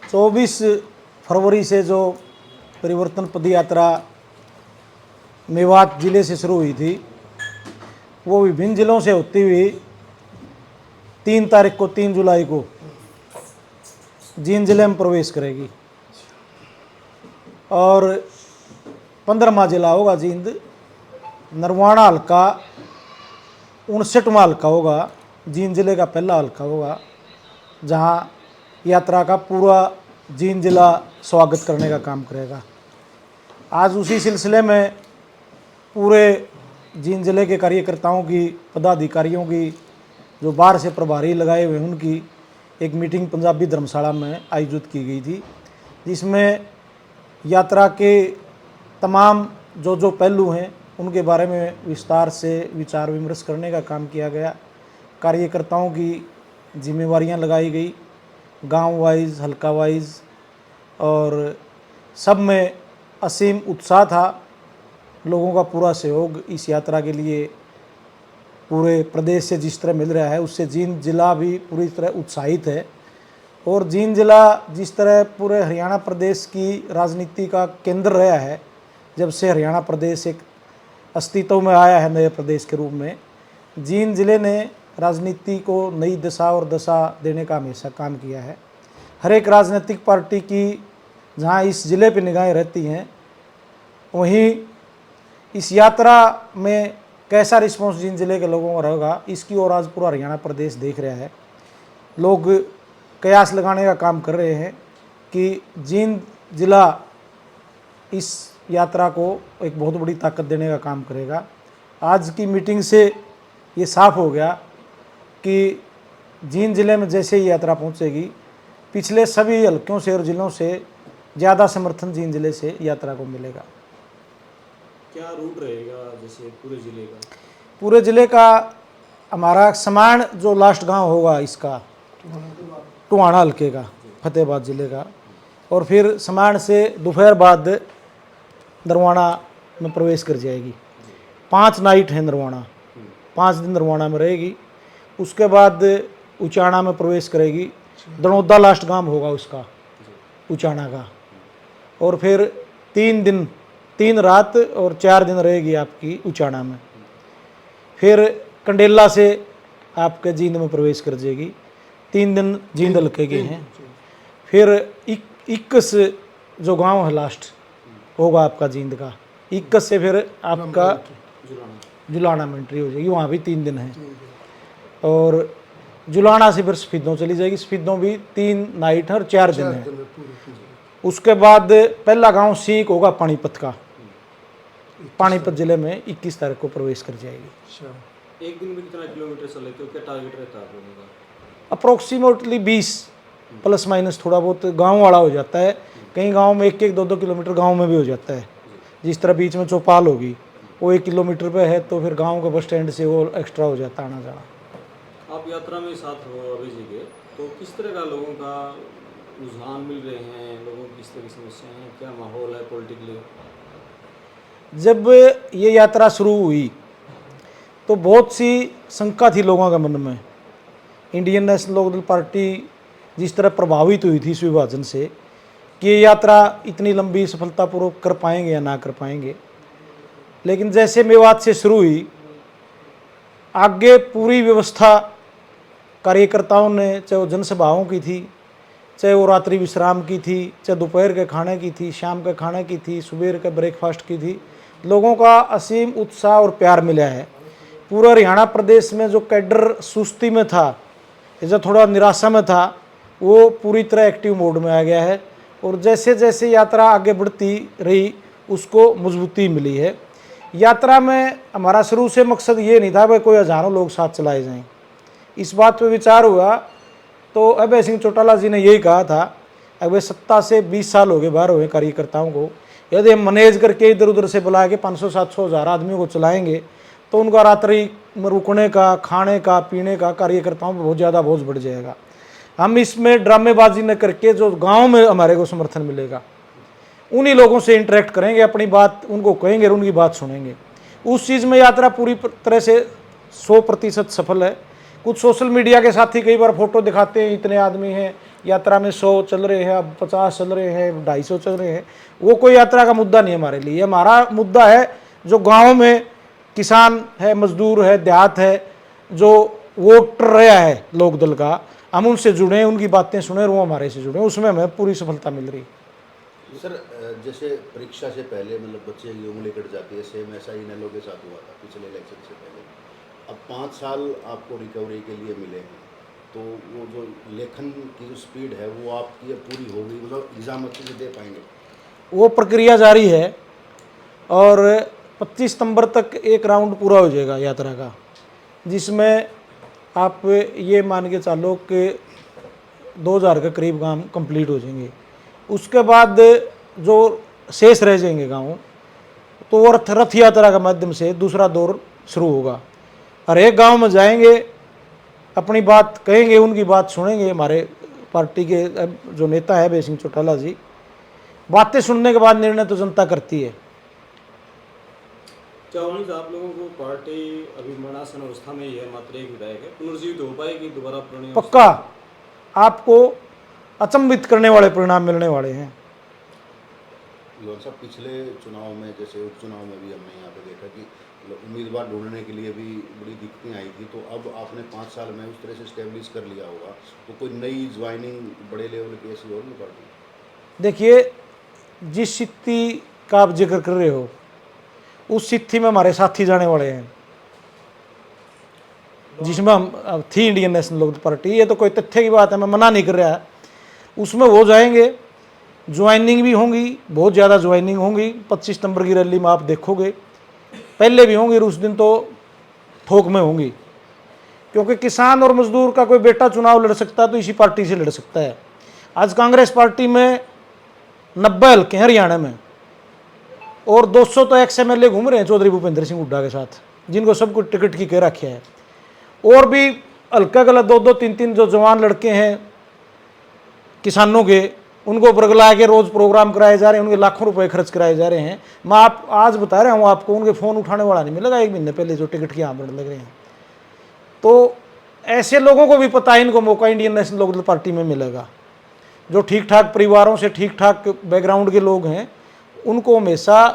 24 फरवरी से जो परिवर्तन पद यात्रा मेवात जिले से शुरू हुई थी, वो विभिन्न जिलों से होती हुई 3 तारीख को 3 जुलाई को जींद जिले में प्रवेश करेगी और 15वां जिला होगा जींद। नरवाना हल्का 59वां हल्का होगा, जींद जिले का पहला हल्का होगा, जहां यात्रा का पूरा जींद जिला स्वागत करने का काम करेगा। आज उसी सिलसिले में पूरे जींद जिले के कार्यकर्ताओं की, पदाधिकारियों की, जो बाहर से प्रभारी लगाए हुए उनकी एक मीटिंग पंजाबी धर्मशाला में आयोजित की गई थी, जिसमें यात्रा के तमाम जो पहलू हैं उनके बारे में विस्तार से विचार विमर्श करने का काम किया गया। कार्यकर्ताओं की जिम्मेवारियां लगाई गई, गांव वाइज, हल्का वाइज, और सब में असीम उत्साह था। लोगों का पूरा सहयोग इस यात्रा के लिए पूरे प्रदेश से जिस तरह मिल रहा है, उससे जींद जिला भी पूरी तरह उत्साहित है। और जींद जिला जिस तरह पूरे हरियाणा प्रदेश की राजनीति का केंद्र रहा है, जब से हरियाणा प्रदेश एक अस्तित्व में आया है नए प्रदेश के रूप में, जींद जिले ने राजनीति को नई दिशा और दशा देने का हमेशा काम किया है। हर एक राजनीतिक पार्टी की जहां इस ज़िले पर निगाहें रहती हैं, वहीं इस यात्रा में कैसा रिस्पॉन्स जींद जिले के लोगों का रहेगा, इसकी ओर आज पूरा हरियाणा प्रदेश देख रहा है। लोग कयास लगाने का काम कर रहे हैं कि जींद जिला इस यात्रा को एक बहुत बड़ी ताकत देने का काम करेगा। आज की मीटिंग से ये साफ हो गया कि जींद जिले में जैसे ही यात्रा पहुंचेगी, पिछले सभी हल्कों से और ज़िलों से ज़्यादा समर्थन जींद जिले से यात्रा को मिलेगा। क्या रूट रहेगा जैसे पूरे ज़िले का? हमारा समान जो लास्ट गांव होगा इसका टुहाना हल्के का, फतेहाबाद ज़िले का, और फिर समान से दोपहर बाद नरवाना में प्रवेश कर जाएगी। 5 नाइट है नरवाना, 5 दिन नरवाना में रहेगी। उसके बाद उचाना में प्रवेश करेगी। दनौदा लास्ट गांव होगा उसका, उचाना का, और फिर 3 रात और 4 दिन रहेगी आपकी उचाना में। फिर कंडेला से आपके जींद में प्रवेश कर जाएगी। 3 दिन जींद हल्के के हैं। फिर 21 जो गांव है लास्ट होगा आपका जींद का, 21 से फिर आपका जुलाना में एंट्री हो जाएगी, वहाँ भी 3 दिन है। और जुलाना से फिर सफीदों चली जाएगी। सफीदों भी 3 नाइट और 4 दिन है। उसके बाद पहला गांव सीख होगा पानीपत का, पानीपत जिले में 21 तारीख को प्रवेश कर जाएगी। एक दिन में कितना किलोमीटर चल लेते हो, क्या टारगेट रहता है आप लोगों का? अप्रोक्सीमेटली 20 प्लस माइनस थोड़ा बहुत गांव वाला हो जाता है। कई गांव में 1-1, 2-2 किलोमीटर गांव में भी हो जाता है। जिस तरह बीच में चौपाल होगी वो 1 किलोमीटर पे है, तो फिर गांव के बस स्टैंड से वो एक्स्ट्रा हो जाता है आना जाना। आप यात्रा में साथ हो अभी जी के, तो किस तरह का लोगों का रुझान मिल रहे हैं, लोगों की किस तरह की समस्याएं हैं, क्या माहौल है पॉलिटिकली? जब ये यात्रा शुरू हुई तो बहुत सी शंका थी लोगों के मन में। इंडियन नेशनल लोकदल पार्टी जिस तरह प्रभावित हुई थी इस विभाजन से कि ये यात्रा इतनी लंबी सफलतापूर्वक कर पाएंगे या ना कर पाएंगे, लेकिन जैसे मेवात से शुरू हुई, आगे पूरी व्यवस्था कार्यकर्ताओं ने, चाहे वो जनसभाओं की थी, चाहे वो रात्रि विश्राम की थी, चाहे दोपहर के खाने की थी, शाम के खाने की थी, सुबह के ब्रेकफास्ट की थी, लोगों का असीम उत्साह और प्यार मिला है। पूरा हरियाणा प्रदेश में जो कैडर सुस्ती में था, जो थोड़ा निराशा में था, वो पूरी तरह एक्टिव मोड में आ गया है। और जैसे जैसे यात्रा आगे बढ़ती रही उसको मजबूती मिली है। यात्रा में हमारा शुरू से मकसद ये नहीं था भाई कोई हज़ारों लोग साथ चलाए जाएं। इस बात पे विचार हुआ तो अभय सिंह चौटाला जी ने यही कहा था, अभय सत्ता से 20 साल हो गए बाहर हुए कार्यकर्ताओं को, यदि हम मैनेज करके इधर उधर से बुला के 500, 700, 1000 आदमियों को चलाएंगे तो उनका रात्रि में रुकने का, खाने का, पीने का कार्यकर्ताओं पर बहुत ज़्यादा बोझ बढ़ जाएगा। हम इसमें ड्रामेबाजी न करके जो गांव में हमारे को समर्थन मिलेगा उन्हीं लोगों से इंटरेक्ट करेंगे, अपनी बात उनको कहेंगे और उनकी बात सुनेंगे। उस चीज़ में यात्रा पूरी तरह से 100% सफल है। कुछ सोशल मीडिया के साथी कई बार फोटो दिखाते हैं, इतने आदमी हैं, यात्रा में 100 चल रहे हैं, अब 50 चल रहे हैं, 250 चल रहे हैं, वो कोई यात्रा का मुद्दा नहीं है हमारे लिए। हमारा मुद्दा है जो गाँव में किसान है, मजदूर है, देहात है, जो वोट रहा है लोक दल का, हम उनसे जुड़े, उनकी बातें सुने और वो हमारे से जुड़े, उसमें हमें पूरी सफलता मिल रही। सर जैसे परीक्षा से पहले मतलब बच्चे की उंगली कट जाती है, सेम ऐसा ही इनेलो के साथ हुआ था पिछले इलेक्शन से पहले। अब 5 साल आपको रिकवरी के लिए मिले हैं, तो वो जो लेखन की जो स्पीड है वो आपकी अब पूरी हो गई, मतलब एग्ज़ाम अच्छे से दे पाएंगे? वो प्रक्रिया जारी है और 25 सितंबर तक एक राउंड पूरा हो जाएगा यात्रा का, जिसमें आप ये मान के चलो कि 2000 के करीब काम कंप्लीट हो जाएंगे। उसके बाद जो शेष रह जाएंगे गाँव, तो वो रथ यात्रा के माध्यम से दूसरा दौर शुरू होगा। हर एक गाँव में जाएंगे, अपनी बात कहेंगे, उनकी बात सुनेंगे। हमारे पार्टी के जो नेता है बेसिंग चौटाला जी, बातें सुनने के बाद निर्णय तो जनता करती है। क्या उम्मीद आप लोगों को पार्टी अभी मरणासन अवस्था में ही है, मात्र एक विधायक है, पुनर्जीवित हो पाएगी दोबारा पुरानी अवस्था? पक्का आपको अचंभित करने वाले परिणाम मिलने वाले हैं। लोन साहब पिछले चुनाव में, जैसे उपचुनाव में भी हमने यहाँ पे देखा कि उम्मीदवार ढूंढने के लिए भी बड़ी दिक्कतें आई थी, तो अब आपने 5 साल में उस तरह से स्टेब्लिश कर लिया होगा, तो कोई नई ज्वाइनिंग बड़े लेवल की ऐसी और नहीं पड़ती? देखिए, जिस स्थिति का आप जिक्र कर रहे हो, उस स्थिति में हमारे साथी जाने वाले हैं, जिसमें हम थी इंडियन नेशनल लोकदल पार्टी। ये तो कोई तथ्य की बात है, मैं मना नहीं कर रहा। उसमें वो जाएंगे, ज्वाइनिंग भी होंगी, बहुत ज़्यादा ज्वाइनिंग होंगी। 25 सितंबर की रैली में आप देखोगे, पहले भी होंगी, उस दिन तो थोक में होंगी, क्योंकि किसान और मजदूर का कोई बेटा चुनाव लड़ सकता है तो इसी पार्टी से लड़ सकता है। आज कांग्रेस पार्टी में 90 हल्के हैं हरियाणा में, और 200 तो एक्स MLA घूम रहे हैं चौधरी भूपेंद्र सिंह हुड्डा के साथ, जिनको सब कुछ टिकट की कह रखा है। और भी हल्का गलत 2-2, 3-3 जो जवान लड़के हैं किसानों के, उनको बरगला के रोज़ प्रोग्राम कराए जा रहे हैं, उनके लाखों रुपए खर्च कराए जा रहे हैं। मैं आप आज बता रहा हूँ आपको, उनके फ़ोन उठाने वाला नहीं मिलेगा 1 महीने पहले जो टिकट के यहाँ बढ़ लग रहे हैं। तो ऐसे लोगों को भी पता है इनको मौका इंडियन नेशनल लोकदल पार्टी में मिलेगा। जो ठीक ठाक परिवारों से, ठीक ठाक बैकग्राउंड के लोग हैं, उनको हमेशा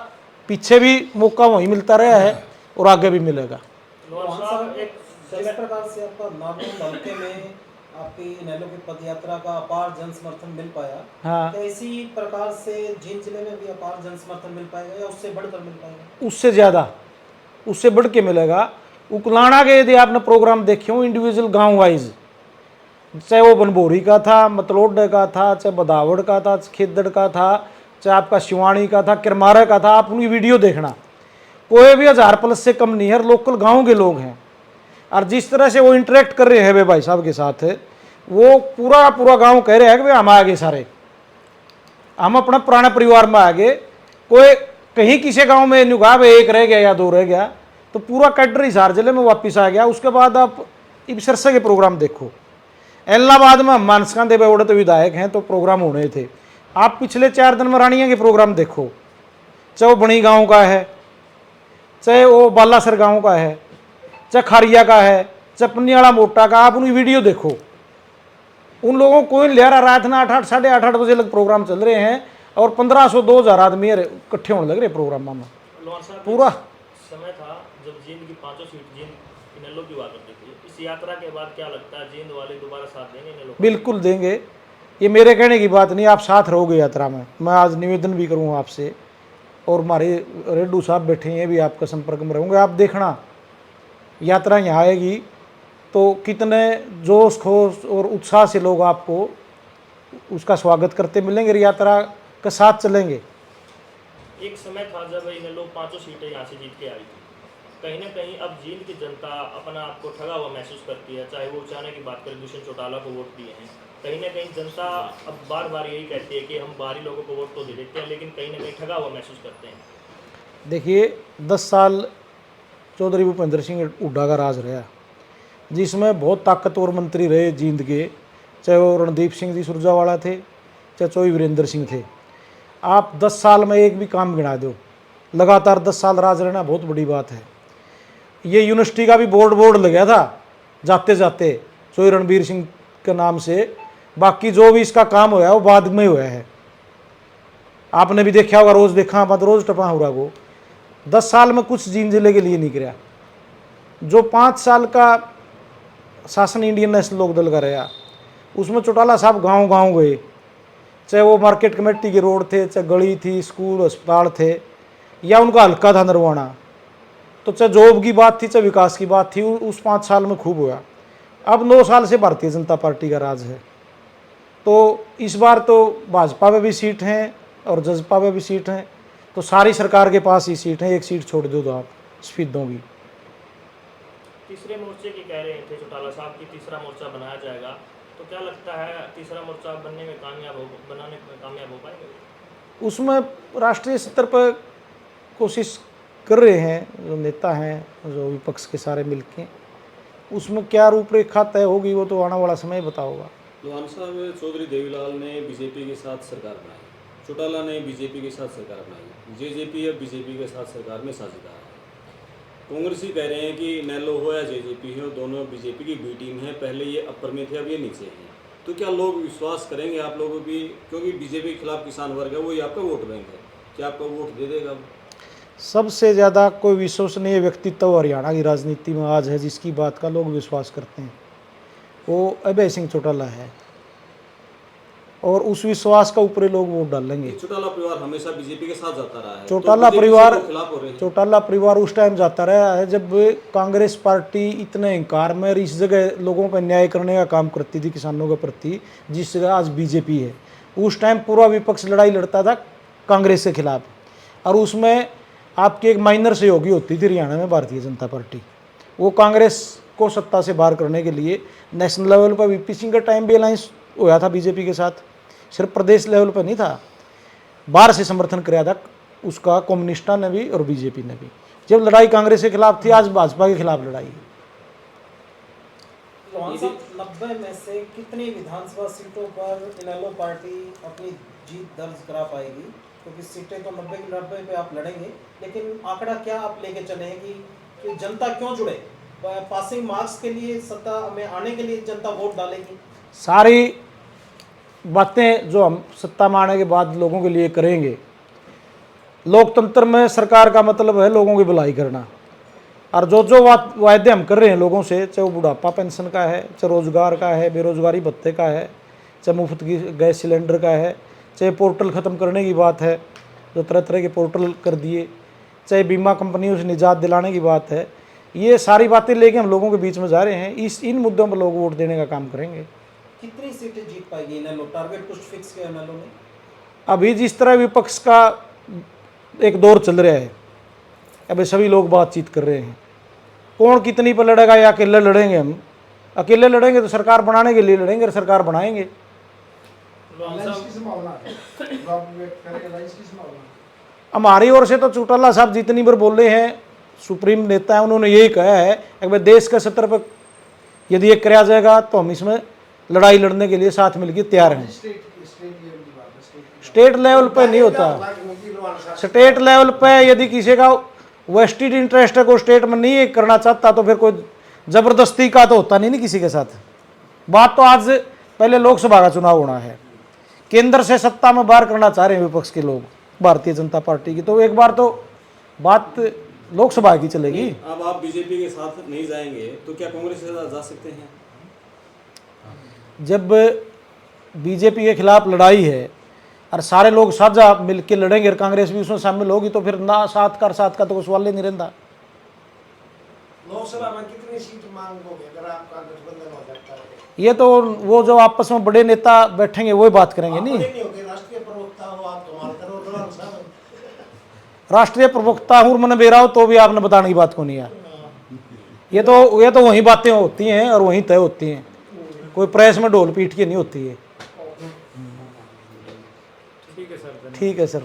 पीछे भी मौका वहीं मिलता रहा है और आगे भी मिलेगा। जिस प्रकार से आपका नागौर हल्के में आपकी इनेलो की पदयात्रा का अपार जन समर्थन मिल पाया, हाँ, क्या इसी प्रकार से जींद जिले में भी अपार जन समर्थन मिल पाएगा या उससे बढ़कर मिल पाएगा? उससे ज़्यादा, उससे बढ़ के मिलेगा। उकलाना के यदि आपने प्रोग्राम देखे हो इंडिविजुअल गांव वाइज, चाहे वो बनभोरी का था, मतलोडे का था, चाहे बदावड़ का था, खेदड़ का था, चाहे आपका शिवानी का था, किरमारा का था, आप उनकी वीडियो देखना, कोई भी 1000+ से कम नहीं है, लोकल गाँव के लोग हैं। और जिस तरह से वो इंटरेक्ट कर रहे हैं वे भाई साहब के साथ, वो पूरा गांव कह रहे हैं कि भाई हम आगे, सारे हम अपना पुराना परिवार में आगे। कोई कहीं किसी गांव में नहीं कहा एक रह गया या 2 रह गया, तो पूरा कैडर हिसार जिले में वापस आ गया। उसके बाद आप सरसा के प्रोग्राम देखो, इलाहाबाद में हम मानसकां देवे बड़े तो विधायक हैं, तो प्रोग्राम होने थे। आप पिछले 4 दिन में रानिया के प्रोग्राम देखो, चाहे वो बणी गाँव का है, चाहे वो बालासर गाँव का है, चाहे खारिया का है, चाहे पन्नियाड़ा मोटा का, आप उनकी वीडियो देखो। उन लोगों को ले रहा, रात में 8-8, 8:30 बजे लग प्रोग्राम चल रहे हैं और 1500-2000 आदमी इकट्ठे होने लग रहे प्रोग्राम में। पूरा समय था जब जींद की 5 सीट जींद इनेलो की हुआ करती थी। इस यात्रा के बाद क्या लगता है, जींद वाले दोबारा साथ देंगे इनेलो? बिल्कुल देंगे, ये मेरे कहने की बात नहीं, आप साथ रहोगे यात्रा में। मैं आज निवेदन भी करूँगा आपसे, और हमारे रेड्डू साहब बैठे हैं, ये भी आपके संपर्क में रहेंगे। आप देखना यात्रा यहाँ आएगी तो कितने जोश खोश और उत्साह से लोग आपको उसका स्वागत करते मिलेंगे, यात्रा के साथ चलेंगे। एक समय था जब इनेलो 5 सीटें यहाँ से जीत के आई थी, कहीं ना कहीं अब जींद की जनता अपना आपको ठगा हुआ महसूस करती है। चाहे वो उचाने की बात करें, दुष्यंत चौटाला को वोट दिए हैं, कहीं ना कहीं जनता अब बार बार यही कहती है कि हम बाहरी लोगों को वोट तो दे देते हैं, लेकिन कहीं ना कहीं ठगा हुआ महसूस करते हैं। देखिए, 10 साल चौधरी भूपेंद्र सिंह हुड्डा का राज रहा, जिसमें बहुत ताकतवर मंत्री रहे जींद के, चाहे वो रणदीप सिंह जी सुरजावाला थे, चाहे चौधरी वीरेंद्र सिंह थे। आप 10 साल में एक भी काम गिना दो, लगातार 10 साल राज रहना बहुत बड़ी बात है। ये यूनिवर्सिटी का भी बोर्ड लग गया था जाते जाते चौधरी रणबीर सिंह के नाम से, बाकी जो भी इसका काम हुआ है वो बाद में हुआ है। आपने भी देखा होगा, रोज देखा मत रोज टपा हो रहा वो 10 साल में कुछ जींद जिले के लिए नहीं कराया। जो 5 साल का शासन इंडियन नेशनल लोकदल का रहा उसमें चौटाला साहब गांव गांव गए, चाहे वो मार्केट कमेटी के रोड थे, चाहे गली थी, स्कूल अस्पताल थे, या उनका हल्का था नरवाना, तो चाहे जॉब की बात थी चाहे विकास की बात थी, उस 5 साल में खूब हुआ। अब 9 साल से भारतीय जनता पार्टी का राज है, तो इस बार तो भाजपा में भी सीट हैं और जसपा में भी सीट हैं, तो सारी सरकार के पास ही सीट है, एक सीट छोड़ दो तो आप स्पीडों की। तीसरे मोर्चे की कह रहे थे चौटाला साहब की तीसरा मोर्चा बनाया जाएगा, तो क्या लगता है तीसरा मोर्चा बनाने में कामयाब हो पाएंगे? उसमें राष्ट्रीय स्तर पर कोशिश कर रहे हैं जो नेता हैं, जो विपक्ष के सारे मिलके, उसमें क्या रूपरेखा तय होगी वो तो आने वाला समय बताओगा। लोहान साहब, चौधरी देवीलाल ने बीजेपी के साथ सरकार बनाई, चौटाला ने बीजेपी के साथ सरकार बनाई, जेजेपी अब बीजेपी के साथ सरकार में साझेदार है। कांग्रेसी कह रहे हैं कि नेलो हो या जेजेपी हो, दोनों बीजेपी की बी टीम है, पहले ये अपर में थे अब ये नीचे हैं। तो क्या लोग विश्वास करेंगे आप लोगों की, क्योंकि बीजेपी के खिलाफ किसान वर्ग है, वही आपका वोट बैंक है, क्या आपका वोट दे देगा? सबसे ज़्यादा कोई विश्वसनीय व्यक्तित्व हरियाणा की राजनीति में आज है जिसकी बात का लोग विश्वास करते हैं, वो अभय सिंह चौटाला है, और उस विश्वास का ऊपर लोग वोट डालेंगे। चौटाला परिवार हमेशा बीजेपी के साथ जाता रहा है, चौटाला तो परिवार के खिलाफ हो रहे हैं। चौटाला परिवार उस टाइम जाता रहा है जब कांग्रेस पार्टी इतने इंकार में इस जगह लोगों पर न्याय करने का काम करती थी किसानों के प्रति, जिस जगह आज बीजेपी है। उस टाइम पूरा विपक्ष लड़ाई लड़ता था कांग्रेस के खिलाफ, और उसमें आपकी एक माइनर सहयोगी होती थी हरियाणा में भारतीय जनता पार्टी। वो कांग्रेस को सत्ता से बाहर करने के लिए नेशनल लेवल पर वीपी सिंह का टाइम भी अलायंस होया था बीजेपी के साथ, सिर्फ प्रदेश लेवल पर नहीं था, बाहर से समर्थन कराया था उसका कम्युनिस्टा ने भी और बीजेपी ने भी। जब लड़ाई कांग्रेस के खिलाफ थी, आज भाजपा के खिलाफ लड़ाई है। लोहान साहब, 90 में से कितनी विधानसभा सीटों पर इनेलो पार्टी अपनी जीत दर्ज करा पाएगी? क्योंकि सीटें तो 90 की 90 पे आप लड़ेंगे, लेकिन आंकड़ा क्या आप लेके चले हैं कि जनता क्यों जुड़े? पासिंग मार्क्स के लिए सत्ता में आने के लिए जनता वोट डालेगी? सारी बातें जो हम सत्ता में आने के बाद लोगों के लिए करेंगे, लोकतंत्र में सरकार का मतलब है लोगों की भलाई करना, और जो जो वायदे हम कर रहे हैं लोगों से, चाहे वो बुढ़ापा पेंशन का है, चाहे रोजगार का है, बेरोजगारी भत्ते का है, चाहे मुफ्त की गैस सिलेंडर का है, चाहे पोर्टल ख़त्म करने की बात है, जो तरह तरह के पोर्टल कर दिए, चाहे बीमा कंपनियों से निजात दिलाने की बात है, ये सारी बातें लेके हम लोगों के बीच में जा रहे हैं। इन मुद्दों पर लोग वोट देने का काम करेंगे। कितनी सीटें जीत पाएगी इनेलो? टारगेट कुछ फिक्स किया इनेलो ने? अभी जिस तरह विपक्ष का एक दौर चल रहा है, अभी सभी लोग बातचीत कर रहे हैं, कौन कितनी पर लड़ेगा या अकेले लड़ेंगे। हम अकेले लड़ेंगे तो सरकार बनाने के लिए लड़ेंगे और सरकार बनाएंगे। हमारी ओर से तो चौटाला साहब जितनी बार बोले हैं, सुप्रीम नेता है, उन्होंने यही कहा है कि भाई देश के स्तर पर यदि ये कराया जाएगा तो हम इसमें लड़ाई लड़ने के लिए साथ मिलकर तैयार हैं। स्टेट लेवल पे नहीं होता, स्टेट लेवल पे यदि किसी का वेस्टेड इंटरेस्ट है, कोई स्टेट में नहीं करना चाहता, तो फिर कोई जबरदस्ती का तो होता नहीं किसी के साथ। बात तो आज पहले लोकसभा का चुनाव होना है, केंद्र से सत्ता में बाहर करना चाह रहे हैं विपक्ष के लोग भारतीय जनता पार्टी की, तो एक बार तो बात लोकसभा की चलेगी। अब आप बीजेपी के साथ नहीं जाएंगे तो क्या कांग्रेस के साथ जा सकते हैं? जब बीजेपी के खिलाफ लड़ाई है और सारे लोग साझा मिलकर लड़ेंगे और कांग्रेस भी उसमें शामिल होगी, तो फिर ना साथ का तो कोई सवाल ही नहीं रहता। लोकसभा में कितनी सीट मांगोगे अगर आपका गठबंधन हो जाता है? ये तो वो जो आपस में बड़े नेता बैठेंगे वो बात करेंगे। नहीं, राष्ट्रीय प्रवक्ता हो आप, कमाल करो लोहान साहब। राष्ट्रीय प्रवक्ता हूँ मैंने बेरा हो तो भी आपने बताने की बात को नहीं है। ये तो वही बातें होती हैं और वहीं तय होती हैं, कोई प्रेस में ढोल पीट के नहीं होती है। ठीक है सर। ठीक है सर।